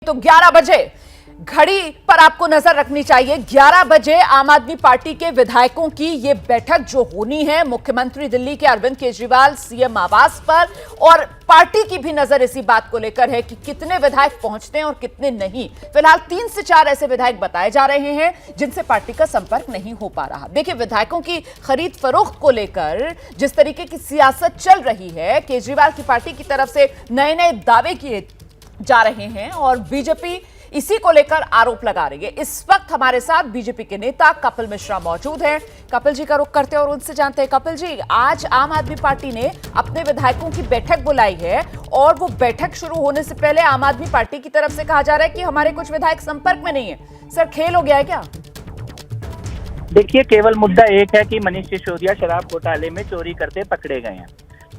तो 11 बजे घड़ी पर आपको नजर रखनी चाहिए। 11 बजे आम आदमी पार्टी के विधायकों की यह बैठक जो होनी है मुख्यमंत्री दिल्ली के अरविंद केजरीवाल सीएम आवास पर, और पार्टी की भी नजर इसी बात को लेकर है कि कितने विधायक पहुंचते हैं और कितने नहीं। फिलहाल 3 से 4 ऐसे विधायक बताए जा रहे हैं जिनसे पार्टी का संपर्क नहीं हो पा रहा। देखिए, विधायकों की खरीद फरोख्त को लेकर जिस तरीके की सियासत चल रही है, केजरीवाल की पार्टी की तरफ से नए नए दावे किए जा रहे हैं और बीजेपी इसी को लेकर आरोप लगा रही है। इस वक्त हमारे साथ बीजेपी के नेता कपिल मिश्रा मौजूद हैं। कपिल जी का रुख करते हैं और उनसे जानते हैं। कपिल जी, आज आम आदमी पार्टी ने अपने विधायकों की बैठक बुलाई है और वो बैठक शुरू होने से पहले आम आदमी पार्टी की तरफ से कहा जा रहा है कि हमारे कुछ विधायक संपर्क में नहीं है। सर, खेल हो गया है क्या? देखिए, केवल मुद्दा एक है कि मनीष सिसोदिया शराब घोटाले में चोरी करते पकड़े गए हैं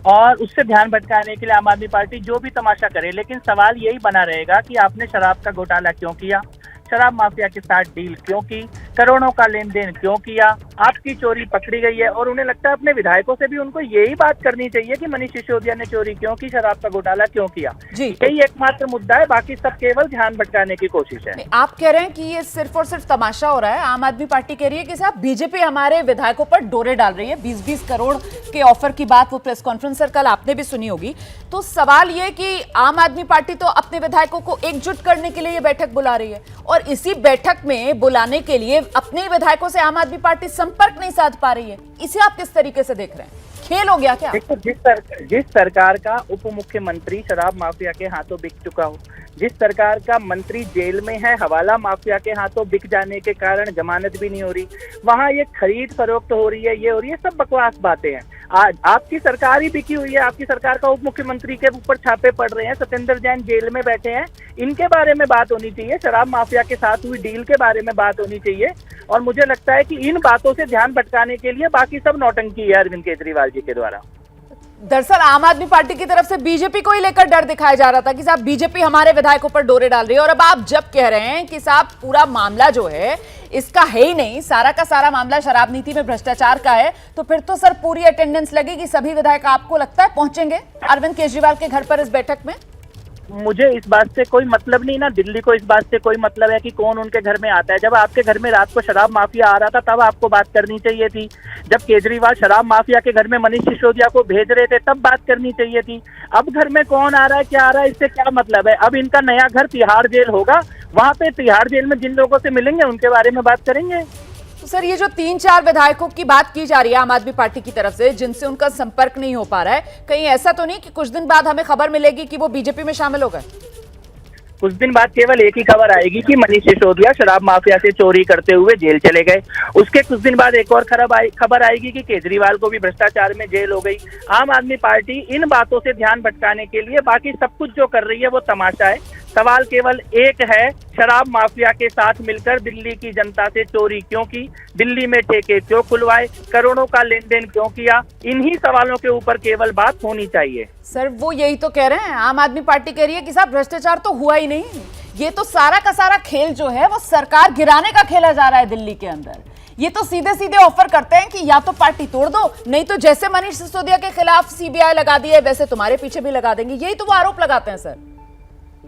और उससे ध्यान भटकाने के लिए आम आदमी पार्टी जो भी तमाशा करे, लेकिन सवाल यही बना रहेगा कि आपने शराब का घोटाला क्यों किया, शराब माफिया के साथ डील क्यों की, करोड़ों का लेन देन क्यों किया, आपकी चोरी पकड़ी गई है। और उन्हें लगता है अपने विधायकों से भी उनको यही बात करनी चाहिए कि मनीष सिसोदिया ने चोरी क्यों की, शराब का घोटाला क्यों किया। यही एकमात्र मुद्दा है, बाकी सब केवल ध्यान भटकाने की कोशिश है। आप कह रहे हैं कि ये सिर्फ और सिर्फ तमाशा हो रहा है। आम आदमी पार्टी कह रही है कि साहब बीजेपी हमारे विधायकों पर डोरे डाल रही है। 20-20 करोड़ के ऑफर की बात वो प्रेस कॉन्फ्रेंस सर कल आपने भी सुनी होगी। तो सवाल ये कि आम आदमी पार्टी तो अपने विधायकों को एकजुट करने के लिए ये बैठक बुला रही है और इसी बैठक में बुलाने के लिए अपने विधायकों से आम आदमी पार्टी संपर्क नहीं साध पा रही है। इसे आप किस तरीके से देख रहे हैं? खेल हो गया क्या? देखो, जिस सरकार का उप मुख्यमंत्री शराब माफिया के हाथों बिक चुका हो, जिस सरकार का मंत्री जेल में है, हवाला माफिया के हाथों बिक जाने के कारण जमानत भी नहीं हो रही, वहाँ ये खरीद फरोख्त हो रही है, ये हो रही है, सब बकवास बातें हैं। आज आपकी सरकार ही बिकी हुई है, आपकी सरकार का उप मुख्यमंत्री के ऊपर छापे पड़ रहे हैं, सत्येंद्र जैन जेल में बैठे हैं। इनके बारे में बात होनी चाहिए, शराब माफिया के साथ हुई डील के बारे में बात होनी चाहिए। और मुझे लगता है कि इन बातों से ध्यान भटकाने के लिए बाकी सब नौटंकी है अरविंद केजरीवाल जी के द्वारा। दरअसल आम आदमी पार्टी की तरफ से बीजेपी को ही लेकर डर दिखाया जा रहा था कि साहब बीजेपी हमारे विधायकों पर डोरे डाल रही है। और अब आप जब कह रहे हैं कि साहब पूरा मामला जो है इसका है ही नहीं, सारा का सारा मामला शराब नीति में भ्रष्टाचार का है, तो फिर तो सर पूरी अटेंडेंस लगेगी। सभी विधायक आपको लगता है पहुंचेंगे अरविंद केजरीवाल के घर पर इस बैठक में? मुझे इस बात से कोई मतलब नहीं, ना दिल्ली को इस बात से कोई मतलब है कि कौन उनके घर में आता है। जब आपके घर में रात को शराब माफिया आ रहा था तब आपको बात करनी चाहिए थी। जब केजरीवाल शराब माफिया के घर में मनीष सिसोदिया को भेज रहे थे तब बात करनी चाहिए थी। अब घर में कौन आ रहा है, क्या आ रहा है, इससे क्या मतलब है? अब इनका नया घर तिहाड़ जेल होगा, वहां पे तिहाड़ जेल में जिन लोगों से मिलेंगे उनके बारे में बात करेंगे। तो सर, ये जो 3-4 विधायकों की बात की जा रही है आम आदमी पार्टी की तरफ से जिनसे उनका संपर्क नहीं हो पा रहा है, कहीं ऐसा तो नहीं कि कुछ दिन बाद हमें खबर मिलेगी कि वो बीजेपी में शामिल हो गए? कुछ दिन बाद केवल एक ही खबर आएगी कि मनीष सिसोदिया शराब माफिया से चोरी करते हुए जेल चले गए। उसके कुछ दिन बाद एक और खबर आएगी कि केजरीवाल को भी भ्रष्टाचार में जेल हो गई। आम आदमी पार्टी इन बातों से ध्यान भटकाने के लिए बाकी सब कुछ जो कर रही है वो तमाशा है। सवाल केवल एक है, शराब माफिया के साथ मिलकर दिल्ली की जनता से चोरी क्यों की, दिल्ली में ठेके क्यों खुलवाए, करोड़ों का लेन देन क्यों किया। इन्हीं सवालों के ऊपर केवल बात होनी चाहिए। सर, वो यही तो कह रहे हैं, आम आदमी पार्टी कह रही है कि साहब भ्रष्टाचार तो हुआ ही नहीं, ये तो सारा का सारा खेल जो है वो सरकार गिराने का खेला जा रहा है दिल्ली के अंदर। ये तो सीधे सीधे ऑफर करते हैं कि या तो पार्टी तोड़ दो, नहीं तो जैसे मनीष सिसोदिया के खिलाफ सीबीआई लगा दी है वैसे तुम्हारे पीछे भी लगा देंगे। यही तो वो आरोप लगाते हैं सर।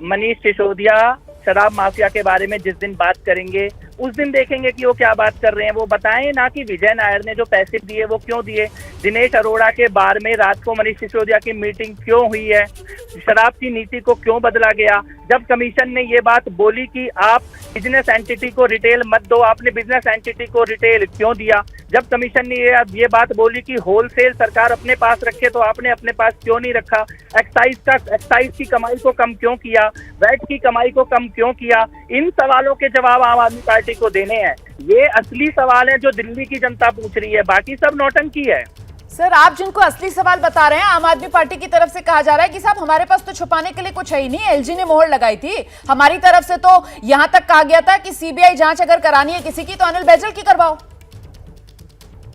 मनीष सिसोदिया शराब माफिया के बारे में जिस दिन बात करेंगे उस दिन देखेंगे कि वो क्या बात कर रहे हैं। वो बताएं ना कि विजय नायर ने जो पैसे दिए वो क्यों दिए, दिनेश अरोड़ा के बार में रात को मनीष सिसोदिया की मीटिंग क्यों हुई है, शराब की नीति को क्यों बदला गया। जब कमीशन ने ये बात बोली कि आप बिजनेस एंटिटी को रिटेल मत दो, आपने बिजनेस एंटिटी को रिटेल क्यों दिया। जब कमीशन ने ये बात बोली कि होलसेल सरकार अपने पास रखे तो आपने अपने पास क्यों नहीं रखा। एक्साइज की कमाई को कम क्यों किया, वैट की कमाई को कम क्यों किया। इन सवालों के जवाब आम आदमी पार्टी को देने हैं। ये असली सवाल है जो दिल्ली की जनता पूछ रही है, बाकी सब नौटंकी है। सर, आप जिनको असली सवाल बता रहे हैं, आम आदमी पार्टी की तरफ से कहा जा रहा है कि साहब हमारे पास तो छुपाने के लिए कुछ है ही नहीं, एलजी ने मोहर लगाई थी। हमारी तरफ से तो यहां तक कहा गया था कि सीबीआई जांच अगर करानी है किसी की तो अनिल बैजल की करवाओ।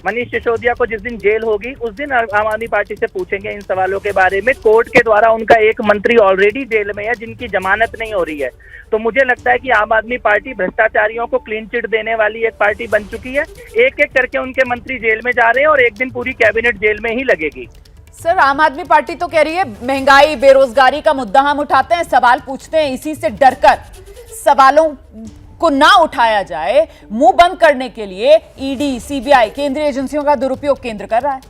मनीष सिसोदिया को जिस दिन जेल होगी उस दिन आम आदमी पार्टी से पूछेंगे इन सवालों के बारे में। कोर्ट के द्वारा उनका एक मंत्री ऑलरेडी जेल में है जिनकी जमानत नहीं हो रही है। तो मुझे लगता है कि आम आदमी पार्टी भ्रष्टाचारियों को क्लीन चिट देने वाली एक पार्टी बन चुकी है। एक एक करके उनके मंत्री जेल में जा रहे हैं और एक दिन पूरी कैबिनेट जेल में ही लगेगी। सर, आम आदमी पार्टी तो कह रही है महंगाई बेरोजगारी का मुद्दा हम उठाते हैं, सवाल पूछते हैं, इसी से डरकर सवालों को ना उठाया जाए, मुंह बंद करने के लिए ईडी, सीबीआई, केंद्रीय एजेंसियों का दुरुपयोग केंद्र कर रहा है।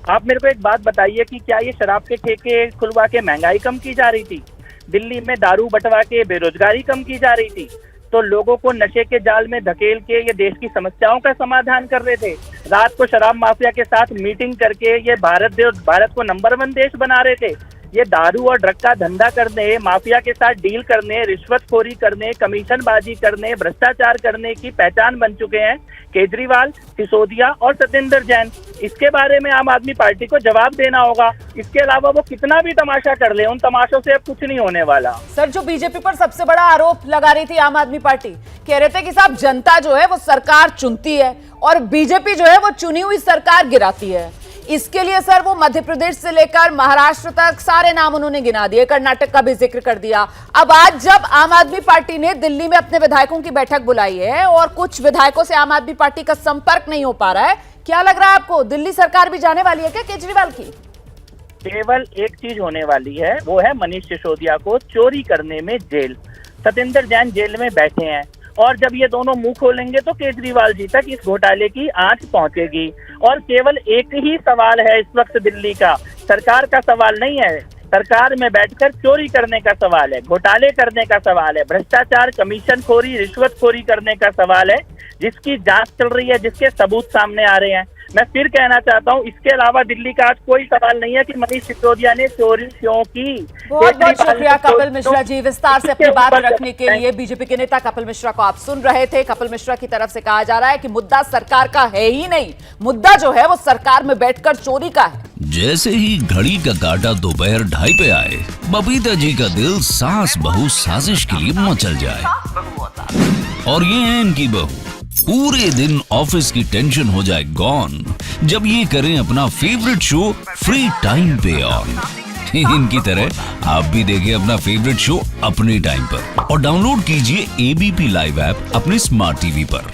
आप मेरे को एक बात बताइए कि क्या ये शराब के ठेके खुलवा के महंगाई कम की जा रही थी? दिल्ली में दारू बंटवा के बेरोजगारी कम की जा रही थी? तो लोगों को नशे के जाल में धकेल के ये देश की समस्याओं का समाधान कर रहे थे। रात को शराब माफिया के साथ मीटिंग करके ये भारत को नंबर 1 देश बना रहे थे। ये दारू और ड्रग का धंधा करने, माफिया के साथ डील करने, रिश्वतखोरी करने, कमीशनबाजी करने, भ्रष्टाचार करने की पहचान बन चुके हैं केजरीवाल, सिसोदिया और सत्येंद्र जैन। इसके बारे में आम आदमी पार्टी को जवाब देना होगा। इसके अलावा वो कितना भी तमाशा कर ले, उन तमाशों से अब कुछ नहीं होने वाला। सर, जो बीजेपी पर सबसे बड़ा आरोप लगा रही थी आम आदमी पार्टी, कह रहे थे कि साहब जनता जो है वो सरकार चुनती है और बीजेपी जो है वो चुनी हुई सरकार गिराती है। इसके लिए सर वो मध्य प्रदेश से लेकर महाराष्ट्र तक सारे नाम उन्होंने गिना दिए, कर्नाटक का भी जिक्र कर दिया। अब आज जब आम आदमी पार्टी ने दिल्ली में अपने विधायकों की बैठक बुलाई है और कुछ विधायकों से आम आदमी पार्टी का संपर्क नहीं हो पा रहा है, क्या लग रहा है आपको, दिल्ली सरकार भी जाने वाली है क्या केजरीवाल की? केवल एक चीज होने वाली है, वो है मनीष सिसोदिया को चोरी करने में जेल। सत्येंद्र जैन जेल में बैठे हैं और जब ये दोनों मुंह खोलेंगे तो केजरीवाल जी तक इस घोटाले की आंच पहुंचेगी। और केवल एक ही सवाल है इस वक्त दिल्ली का, सरकार का सवाल नहीं है, सरकार में बैठकर चोरी करने का सवाल है, घोटाले करने का सवाल है, भ्रष्टाचार, कमीशनखोरी, रिश्वतखोरी करने का सवाल है, जिसकी जांच चल रही है, जिसके सबूत सामने आ रहे हैं। मैं फिर कहना चाहता हूं, इसके अलावा दिल्ली का आज कोई सवाल नहीं है कि मनीष सिसोदिया ने चोरी क्यों की। बहुत बहुत शुक्रिया कपिल मिश्रा जी, विस्तार से अपनी बात रखने के लिए। बीजेपी के नेता कपिल मिश्रा को आप सुन रहे थे। कपिल मिश्रा की तरफ से कहा जा रहा है कि मुद्दा सरकार का है ही नहीं, मुद्दा जो है वो सरकार में बैठकर चोरी का है। जैसे ही घड़ी का काटा दोपहर 2:30 पे आए, बबीता जी का दिल सास बहू साजिश के लिए मचल जाए। और ये है इनकी बहू, पूरे दिन ऑफिस की टेंशन हो जाए गॉन जब ये करें अपना फेवरेट शो फ्री टाइम पे ऑन। इनकी तरह आप भी देखिए अपना फेवरेट शो अपने टाइम पर और डाउनलोड कीजिए एबीपी लाइव ऐप अपने स्मार्ट टीवी पर।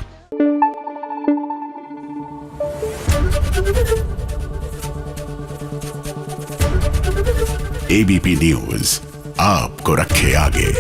एबीपी न्यूज आपको रखे आगे।